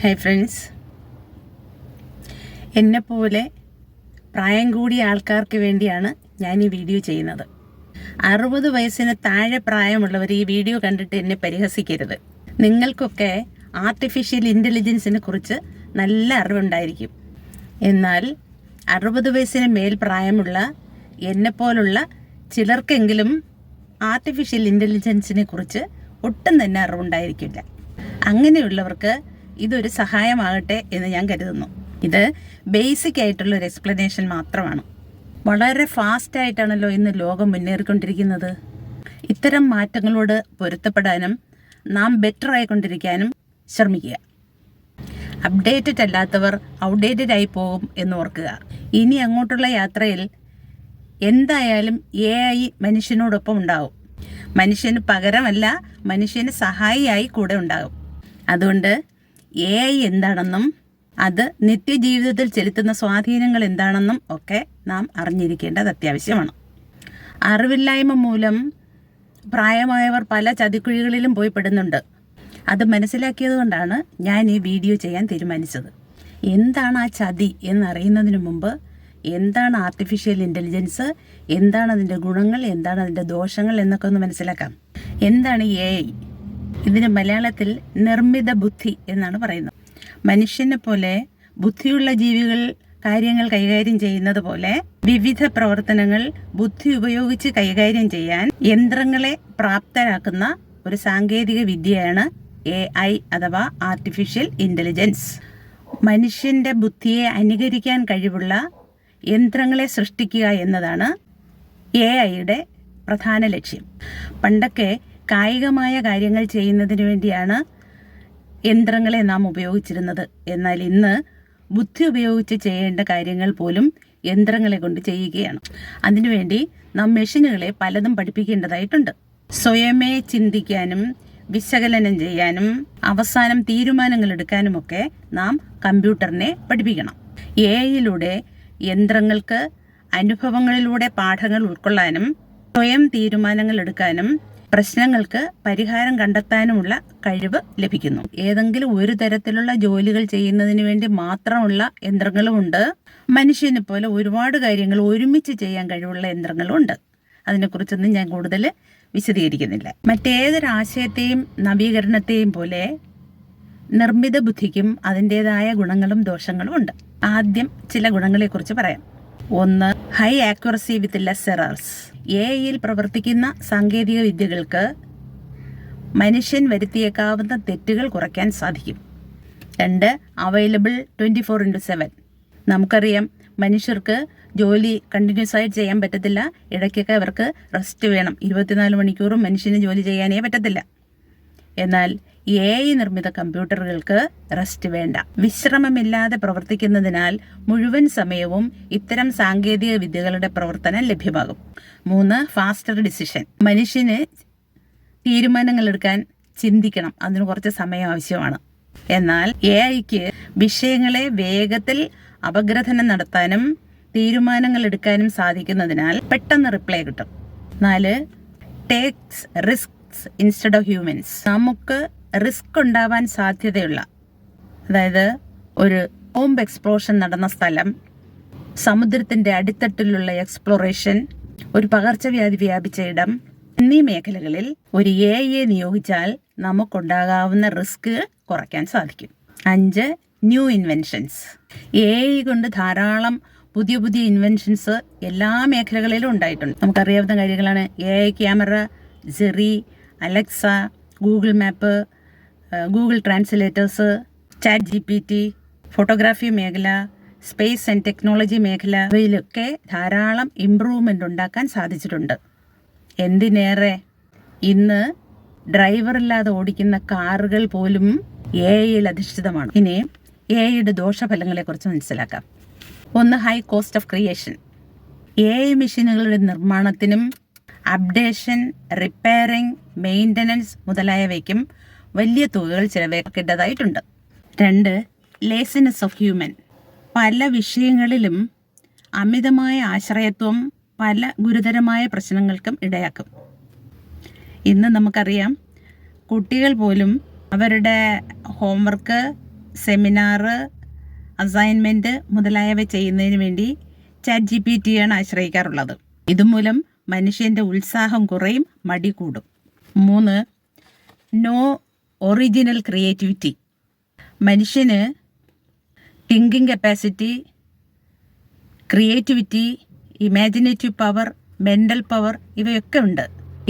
Hi friends, എന്നെപ്പോലെ പ്രായം കൂടിയ ആൾക്കാർക്ക് വേണ്ടിയാണ് ഞാൻ ഈ വീഡിയോ ചെയ്യുന്നത്. 60 വയസ്സിന് താഴെ പ്രായമുള്ളവർ ഈ വീഡിയോ കണ്ടിട്ട് എന്നെ പരിഹസിക്കരുത്. നിങ്ങൾക്കൊക്കെ ആർട്ടിഫിഷ്യൽ ഇൻ്റലിജൻസിനെ കുറിച്ച് നല്ല അറിവുണ്ടായിരിക്കും. എന്നാൽ 60 വയസ്സിന് മേൽ പ്രായമുള്ള എന്നെപ്പോലുള്ള ചിലർക്കെങ്കിലും ആർട്ടിഫിഷ്യൽ ഇൻ്റലിജൻസിനെ കുറിച്ച് ഒട്ടും തന്നെ അറിവുണ്ടായിരിക്കില്ല. അങ്ങനെയുള്ളവർക്ക് ഇതൊരു സഹായമാകട്ടെ എന്ന് ഞാൻ കരുതുന്നു. ഇത് ബേസിക് ആയിട്ടുള്ള ഒരു എക്സ്പ്ലനേഷൻ മാത്രമാണ്. വളരെ ഫാസ്റ്റായിട്ടാണല്ലോ ഇന്ന് ലോകം മുന്നേറിക്കൊണ്ടിരിക്കുന്നത്. ഇത്തരം മാറ്റങ്ങളോട് പൊരുത്തപ്പെടാനും നാം ബെറ്റർ ആയിക്കൊണ്ടിരിക്കാനും ശ്രമിക്കുക. അപ്ഡേറ്റഡ് അല്ലാത്തവർ ഔട്ട്ഡേറ്റഡ് ആയി പോകും എന്ന് ഓർക്കുക. ഇനി അങ്ങോട്ടുള്ള യാത്രയിൽ എന്തായാലും AI മനുഷ്യനോടൊപ്പം ഉണ്ടാവും. മനുഷ്യന് പകരമല്ല, മനുഷ്യന് സഹായിയായി കൂടെ ഉണ്ടാകും. അതുകൊണ്ട് AI എന്താണെന്നും അത് നിത്യജീവിതത്തിൽ ചെലുത്തുന്ന സ്വാധീനങ്ങൾ എന്താണെന്നും ഒക്കെ നാം അറിഞ്ഞിരിക്കേണ്ടത് അത്യാവശ്യമാണ്. അറിവില്ലായ്മ മൂലം പ്രായമായവർ പല ചതിക്കുഴികളിലും പോയി പെടുന്നുണ്ട്. അത് മനസ്സിലാക്കിയത് കൊണ്ടാണ് ഞാൻ ഈ വീഡിയോ ചെയ്യാൻ തീരുമാനിച്ചത്. എന്താണ് ആ ചതി എന്നറിയുന്നതിന് മുമ്പ് എന്താണ് ആർട്ടിഫിഷ്യൽ ഇൻ്റലിജൻസ്, എന്താണ് അതിൻ്റെ ഗുണങ്ങൾ, എന്താണ് അതിൻ്റെ ദോഷങ്ങൾ എന്നൊക്കെ ഒന്ന് മനസ്സിലാക്കാം. എന്താണ് AI? ഇതിന് മലയാളത്തിൽ നിർമ്മിത ബുദ്ധി എന്നാണ് പറയുന്നത്. മനുഷ്യനെ പോലെ ബുദ്ധിയുള്ള ജീവികൾ കാര്യങ്ങൾ കൈകാര്യം ചെയ്യുന്നത് പോലെ വിവിധ പ്രവർത്തനങ്ങൾ ബുദ്ധി ഉപയോഗിച്ച് കൈകാര്യം ചെയ്യാൻ യന്ത്രങ്ങളെ പ്രാപ്തരാക്കുന്ന ഒരു സാങ്കേതിക വിദ്യയാണ് AI അഥവാ ആർട്ടിഫിഷ്യൽ ഇൻ്റലിജൻസ്. മനുഷ്യൻ്റെ ബുദ്ധിയെ അനുകരിക്കാൻ കഴിവുള്ള യന്ത്രങ്ങളെ സൃഷ്ടിക്കുക എന്നതാണ് AIയുടെ പ്രധാന ലക്ഷ്യം. പണ്ടൊക്കെ കായികമായ കാര്യങ്ങൾ ചെയ്യുന്നതിന് വേണ്ടിയാണ് യന്ത്രങ്ങളെ നാം ഉപയോഗിച്ചിരുന്നത്. എന്നാൽ ഇന്ന് ബുദ്ധി ഉപയോഗിച്ച് ചെയ്യേണ്ട കാര്യങ്ങൾ പോലും യന്ത്രങ്ങളെ കൊണ്ട് ചെയ്യുകയാണ്. അതിനുവേണ്ടി നാം മെഷീനുകളെ പലതും പഠിപ്പിക്കേണ്ടതായിട്ടുണ്ട്. സ്വയമേ ചിന്തിക്കാനും വിശകലനം ചെയ്യാനും അവസാനം തീരുമാനങ്ങൾ എടുക്കാനുമൊക്കെ നാം കമ്പ്യൂട്ടറിനെ പഠിപ്പിക്കണം. AIയിലൂടെ യന്ത്രങ്ങൾക്ക് അനുഭവങ്ങളിലൂടെ പാഠങ്ങൾ ഉൾക്കൊള്ളാനും സ്വയം തീരുമാനങ്ങൾ എടുക്കാനും പ്രശ്നങ്ങൾക്ക് പരിഹാരം കണ്ടെത്താനുമുള്ള കഴിവ് ലഭിക്കുന്നു. ഏതെങ്കിലും ഒരു തരത്തിലുള്ള ജോലികൾ ചെയ്യുന്നതിന് വേണ്ടി മാത്രമുള്ള യന്ത്രങ്ങളുമുണ്ട്. മനുഷ്യനെ പോലെ ഒരുപാട് കാര്യങ്ങൾ ഒരുമിച്ച് ചെയ്യാൻ കഴിവുള്ള യന്ത്രങ്ങളുമുണ്ട്. അതിനെക്കുറിച്ചൊന്നും ഞാൻ കൂടുതൽ വിശദീകരിക്കുന്നില്ല. മറ്റേതൊരു ആശയത്തെയും നവീകരണത്തെയും പോലെ നിർമ്മിത ബുദ്ധിക്കും അതിൻ്റെതായ ഗുണങ്ങളും ദോഷങ്ങളും ഉണ്ട്. ആദ്യം ചില ഗുണങ്ങളെക്കുറിച്ച് പറയാം. ഒന്ന്, high accuracy with less errors. AIയിൽ പ്രവർത്തിക്കുന്ന സാങ്കേതിക വിദ്യകൾക്ക് മനുഷ്യൻ വരുത്തിയേക്കാവുന്ന തെറ്റുകൾ കുറയ്ക്കാൻ സാധിക്കും. 2, അവൈലബിൾ 24/7. നമുക്കറിയാം, മനുഷ്യർക്ക് ജോലി കണ്ടിന്യൂസ് ആയിട്ട് ചെയ്യാൻ പറ്റത്തില്ല. ഇടയ്ക്കൊക്കെ അവർക്ക് റെസ്റ്റ് വേണം. 24 മണിക്കൂറും മനുഷ്യന് ജോലി ചെയ്യാനേ പറ്റത്തില്ല. എന്നാൽ AI നിർമ്മിത കമ്പ്യൂട്ടറുകൾക്ക് റെസ്റ്റ് വേണ്ട. വിശ്രമമില്ലാതെ പ്രവർത്തിക്കുന്നതിനാൽ മുഴുവൻ സമയവും ഇത്തരം സാങ്കേതിക വിദ്യകളുടെ പ്രവർത്തനം ലഭ്യമാകും. 3, ഫാസ്റ്റർ ഡിസിഷൻ. മനുഷ്യന് തീരുമാനങ്ങൾ എടുക്കാൻ ചിന്തിക്കണം, അതിന് കുറച്ച് സമയം ആവശ്യമാണ്. എന്നാൽ AIക്ക് വിഷയങ്ങളെ വേഗത്തിൽ അപഗ്രഥനം നടത്താനും തീരുമാനങ്ങൾ എടുക്കാനും സാധിക്കുന്നതിനാൽ പെട്ടെന്ന് റിപ്ലൈ കിട്ടും. 4, takes risks instead of humans. നമുക്ക് റിസ്ക് ഉണ്ടാവാൻ സാധ്യതയുള്ള, അതായത് ഒരു ബോംബ് എക്സ്പ്ലോഷൻ നടന്ന സ്ഥലം, സമുദ്രത്തിൻ്റെ അടിത്തട്ടിലുള്ള എക്സ്പ്ലോറേഷൻ, ഒരു പകർച്ചവ്യാധി വ്യാപിച്ച ഇടം എന്നീ മേഖലകളിൽ ഒരു AIയെ നിയോഗിച്ചാൽ നമുക്കുണ്ടാകാവുന്ന റിസ്ക് കുറയ്ക്കാൻ സാധിക്കും. 5, ന്യൂ ഇൻവെൻഷൻസ്. AI കൊണ്ട് ധാരാളം പുതിയ പുതിയ ഇൻവെൻഷൻസ് എല്ലാ മേഖലകളിലും ഉണ്ടായിട്ടുണ്ട്. നമുക്കറിയാവുന്ന കാര്യങ്ങളാണ് AI camera, Jerry, Alexa, Google map, Google translators, ChatGPT, photography മേഖല, സ്പേസ് ആൻഡ് ടെക്നോളജി മേഖല, ഇവയിലൊക്കെ ധാരാളം ഇംപ്രൂവ്മെൻ്റ് ഉണ്ടാക്കാൻ സാധിച്ചിട്ടുണ്ട്. എന്തിനേറെ, ഇന്ന് ഡ്രൈവറില്ലാതെ ഓടിക്കുന്ന കാറുകൾ പോലും AIയിൽ അധിഷ്ഠിതമാണ്. ഇനി AIയുടെ ദോഷഫലങ്ങളെക്കുറിച്ച് മനസ്സിലാക്കാം. 1, high cost of creation. AI മെഷീനുകളുടെ നിർമ്മാണത്തിനും അപ്ഡേഷൻ, റിപ്പയറിംഗ്, മെയിൻ്റനൻസ് മുതലായവയ്ക്കും വലിയ തുകകൾ ചിലവഴിക്കേണ്ടതായിട്ടുണ്ട്. 2, ലേസിനെസ് ഓഫ് ഹ്യൂമൻ. പല വിഷയങ്ങളിലും അമിതമായ ആശ്രയത്വം പല ഗുരുതരമായ പ്രശ്നങ്ങൾക്കും ഇടയാക്കും. ഇന്ന് നമുക്കറിയാം, കുട്ടികൾ പോലും അവരുടെ ഹോംവർക്ക് സെമിനാറ്, അസൈൻമെൻറ്റ് മുതലായവ ചെയ്യുന്നതിന് വേണ്ടി ChatGPT ആണ് ആശ്രയിക്കാറുള്ളത്. ഇതുമൂലം മനുഷ്യൻ്റെ ഉത്സാഹം കുറയും, മടി കൂടും. 3. No original creativity. മനുഷ്യന് thinking capacity, creativity, imaginative power, mental power ഇവയൊക്കെ ഉണ്ട്.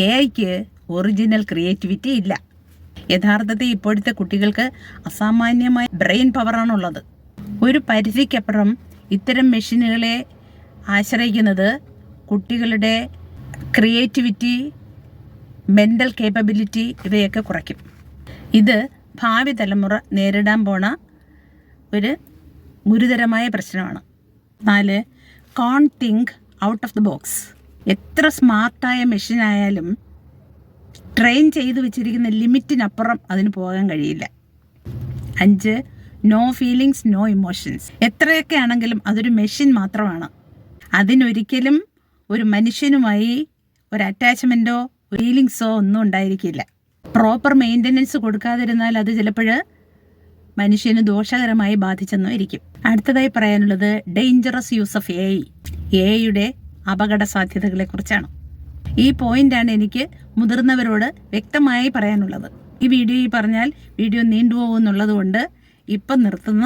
AI-ക്ക് ഒറിജിനൽ ക്രിയേറ്റിവിറ്റി ഇല്ല. യഥാർത്ഥത്തിൽ ഇപ്പോഴത്തെ കുട്ടികൾക്ക് അസാമാന്യമായ ബ്രെയിൻ പവറാണുള്ളത്. ഒരു പരിധിക്കപ്പുറം ഇത്തരം മെഷീനുകളെ ആശ്രയിക്കുന്നത് കുട്ടികളുടെ ക്രിയേറ്റിവിറ്റി, മെൻ്റൽ കേപ്പബിലിറ്റി ഇവയൊക്കെ കുറയ്ക്കും. ഇത് ഭാവി തലമുറ നേരിടാൻ പോണ ഒരു ഗുരുതരമായ പ്രശ്നമാണ്. 4. Can think out of the box. എത്ര സ്മാർട്ടായ മെഷീനായാലും ട്രെയിൻ ചെയ്തു വെച്ചിരിക്കുന്ന ലിമിറ്റിനപ്പുറം അതിന് പോകാൻ കഴിയില്ല. 5. No feelings, no emotions. എത്രയൊക്കെ ആണെങ്കിലും അതൊരു മെഷീൻ മാത്രമാണ്. അതിനൊരിക്കലും ഒരു മനുഷ്യനുമായി ഒരു അറ്റാച്ച്മെൻറ്റോ ഫീലിങ്സോ ഒന്നും ഉണ്ടായിരിക്കില്ല. പ്രോപ്പർ മെയിൻ്റനൻസ് കൊടുക്കാതിരുന്നാൽ അത് ചിലപ്പോൾ മനുഷ്യന് ദോഷകരമായി ബാധിച്ചെന്നും ഇരിക്കും. അടുത്തതായി പറയാനുള്ളത് ഡേഞ്ചറസ് യൂസ് ഓഫ് AI. AI-യുടെ അപകട സാധ്യതകളെക്കുറിച്ചാണ്. ഈ പോയിൻ്റാണ് എനിക്ക് മുതിർന്നവരോട് വ്യക്തമായി പറയാനുള്ളത്. ഈ വീഡിയോയിൽ പറഞ്ഞാൽ വീഡിയോ നീണ്ടുപോകുമെന്നുള്ളത് കൊണ്ട് ഇപ്പം നിർത്തുന്ന,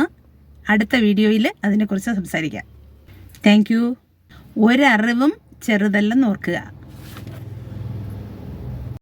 അടുത്ത വീഡിയോയിൽ അതിനെക്കുറിച്ച് സംസാരിക്കാം. Thank you. ഒരറിവും ചെറുതല്ലെന്ന് ഓർക്കുക.